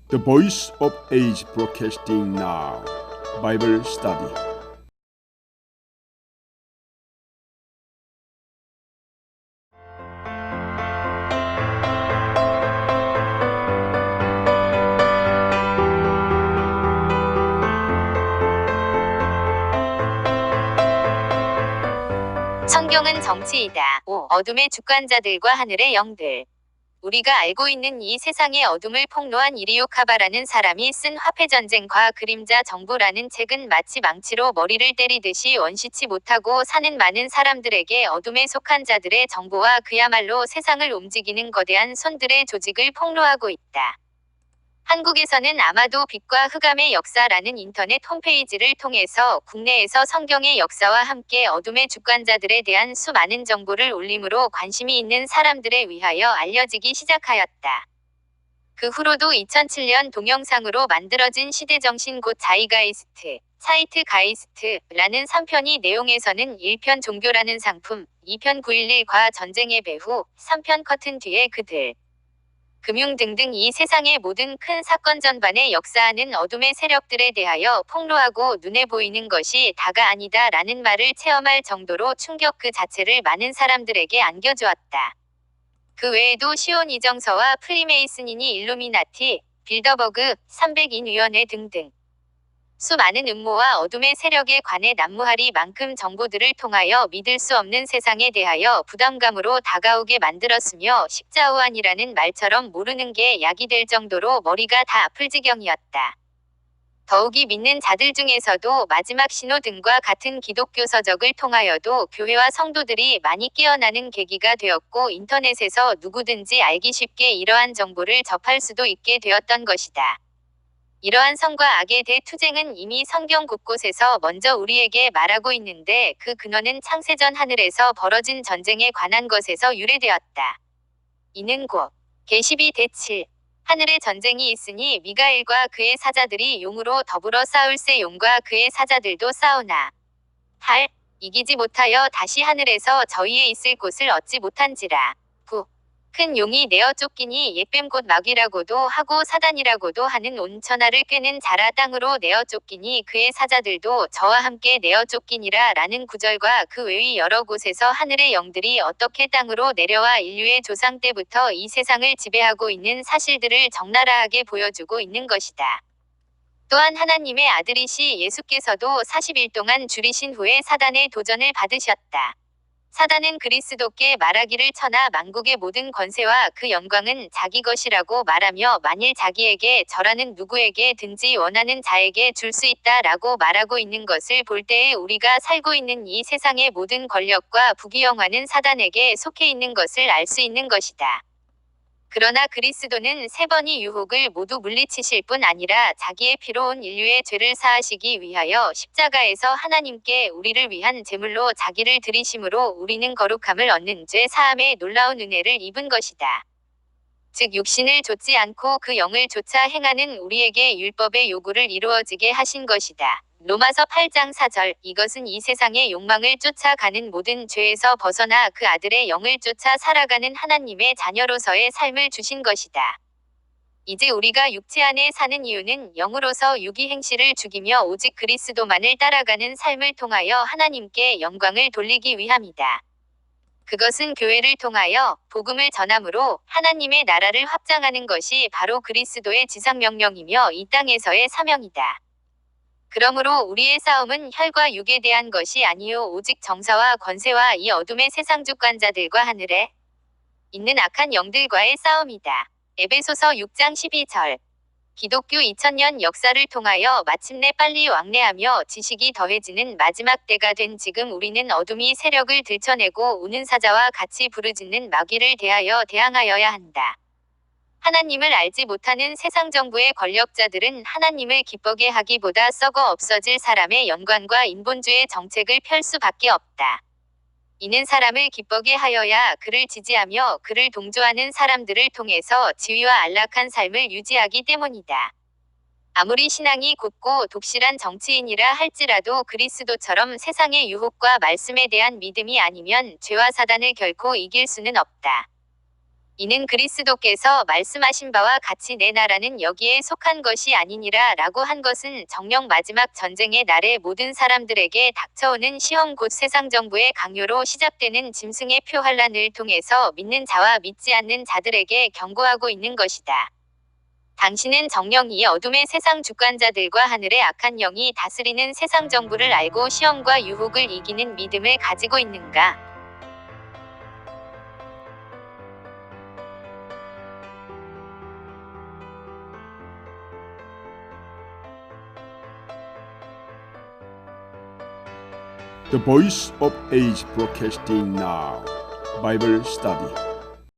The Voice of Age Broadcasting Now Bible Study. 성경은 정치이다. 5. 어둠의 주관자들과 하늘의 영들. 우리가 알고 있는 이 세상의 어둠을 폭로한 이리오 카바라는 사람이 쓴 화폐전쟁과 그림자 정부라는 책은 마치 망치로 머리를 때리듯이 원시치 못하고 사는 많은 사람들에게 어둠에 속한 자들의 정보와 그야말로 세상을 움직이는 거대한 손들의 조직을 폭로하고 있다. 한국에서는 아마도 빛과 흑암의 역사라는 인터넷 홈페이지를 통해서 국내에서 성경의 역사와 함께 어둠의 주관자들에 대한 수많은 정보를 올림으로 관심이 있는 사람들에 위하여 알려지기 시작하였다. 그 후로도 2007년 동영상으로 만들어진 시대정신 곧 자이가이스트, 차이트가이스트라는 3편이 내용에서는 1편 종교라는 상품, 2편 9.11과 전쟁의 배후, 3편 커튼 뒤에 그들, 금융 등등 이 세상의 모든 큰 사건 전반에 역사하는 어둠의 세력들에 대하여 폭로하고 눈에 보이는 것이 다가 아니다 라는 말을 체험할 정도로 충격 그 자체를 많은 사람들에게 안겨주었다. 그 외에도 시온 이정서와 프리메이슨이니 일루미나티, 빌더버그, 300인위원회 등등 수많은 음모와 어둠의 세력에 관해 난무하리 만큼 정보들을 통하여 믿을 수 없는 세상에 대하여 부담감으로 다가오게 만들었으며 십자우안이라는 말처럼 모르는 게 약이 될 정도로 머리가 다 아플 지경이었다. 더욱이 믿는 자들 중에서도 마지막 신호등과 같은 기독교 서적을 통하여도 교회와 성도들이 많이 깨어나는 계기가 되었고 인터넷에서 누구든지 알기 쉽게 이러한 정보를 접할 수도 있게 되었던 것이다. 이러한 선과 악의 대투쟁은 이미 성경 곳곳에서 먼저 우리에게 말하고 있는데 그 근원은 창세전 하늘에서 벌어진 전쟁에 관한 것에서 유래되었다. 이는 곧 계시비 대7 하늘에 전쟁이 있으니 미가엘과 그의 사자들이 용으로 더불어 싸울세 용과 그의 사자들도 싸우나 할 이기지 못하여 다시 하늘에서 저희의 있을 곳을 얻지 못한지라. 9. 큰 용이 내어 쫓기니 옛뱀 곧 마귀라고도 하고 사단이라고도 하는 온 천하를 꿰는 자라 땅으로 내어 쫓기니 그의 사자들도 저와 함께 내어 쫓기니라 라는 구절과 그 외의 여러 곳에서 하늘의 영들이 어떻게 땅으로 내려와 인류의 조상 때부터 이 세상을 지배하고 있는 사실들을 적나라하게 보여주고 있는 것이다. 또한 하나님의 아들이시 예수께서도 40일 동안 줄이신 후에 사단의 도전을 받으셨다. 사단은 그리스도께 말하기를 천하 만국의 모든 권세와 그 영광은 자기 것이라고 말하며 만일 자기에게 절하는 누구에게든지 원하는 자에게 줄 수 있다 라고 말하고 있는 것을 볼 때에 우리가 살고 있는 이 세상의 모든 권력과 부귀영화는 사단에게 속해 있는 것을 알 수 있는 것이다. 그러나 그리스도는 3번의 유혹을 모두 물리치실 뿐 아니라 자기의 피로 온 인류의 죄를 사하시기 위하여 십자가에서 하나님께 우리를 위한 제물로 자기를 드리심으로 우리는 거룩함을 얻는 죄 사함의 놀라운 은혜를 입은 것이다. 즉 육신을 좇지 않고 그 영을 좇아 행하는 우리에게 율법의 요구를 이루어지게 하신 것이다. 로마서 8장 4절 이것은 이 세상의 욕망을 쫓아가는 모든 죄에서 벗어나 그 아들의 영을 쫓아 살아가는 하나님의 자녀로서의 삶을 주신 것이다. 이제 우리가 육체 안에 사는 이유는 영으로서 육의 행실을 죽이며 오직 그리스도만을 따라가는 삶을 통하여 하나님께 영광을 돌리기 위함이다. 그것은 교회를 통하여 복음을 전함으로 하나님의 나라를 확장하는 것이 바로 그리스도의 지상명령이며 이 땅에서의 사명이다. 그러므로 우리의 싸움은 혈과 육에 대한 것이 아니요 오직 정사와 권세와 이 어둠의 세상 주관자들과 하늘에 있는 악한 영들과의 싸움이다. 에베소서 6장 12절 기독교 2000년 역사를 통하여 마침내 빨리 왕래하며 지식이 더해지는 마지막 때가 된 지금 우리는 어둠이 세력을 들춰내고 우는 사자와 같이 부르짖는 마귀를 대하여 대항하여야 한다. 하나님을 알지 못하는 세상 정부의 권력자들은 하나님을 기쁘게 하기보다 썩어 없어질 사람의 영광과 인본주의 정책을 펼 수밖에 없다. 이는 사람을 기쁘게 하여야 그를 지지하며 그를 동조하는 사람들을 통해서 지위와 안락한 삶을 유지하기 때문이다. 아무리 신앙이 굳고 독실한 정치인이라 할지라도 그리스도처럼 세상의 유혹과 말씀에 대한 믿음이 아니면 죄와 사단을 결코 이길 수는 없다. 이는 그리스도께서 말씀하신 바와 같이 내 나라는 여기에 속한 것이 아니니라 라고 한 것은 정녕 마지막 전쟁의 날에 모든 사람들에게 닥쳐오는 시험 곧 세상 정부의 강요로 시작되는 짐승의 표 환란을 통해서 믿는 자와 믿지 않는 자들에게 경고하고 있는 것이다. 당신은 정녕 이 어둠의 세상 주관자들과 하늘의 악한 영이 다스리는 세상 정부를 알고 시험과 유혹을 이기는 믿음을 가지고 있는가? The Voice of Age Broadcasting Now Bible Study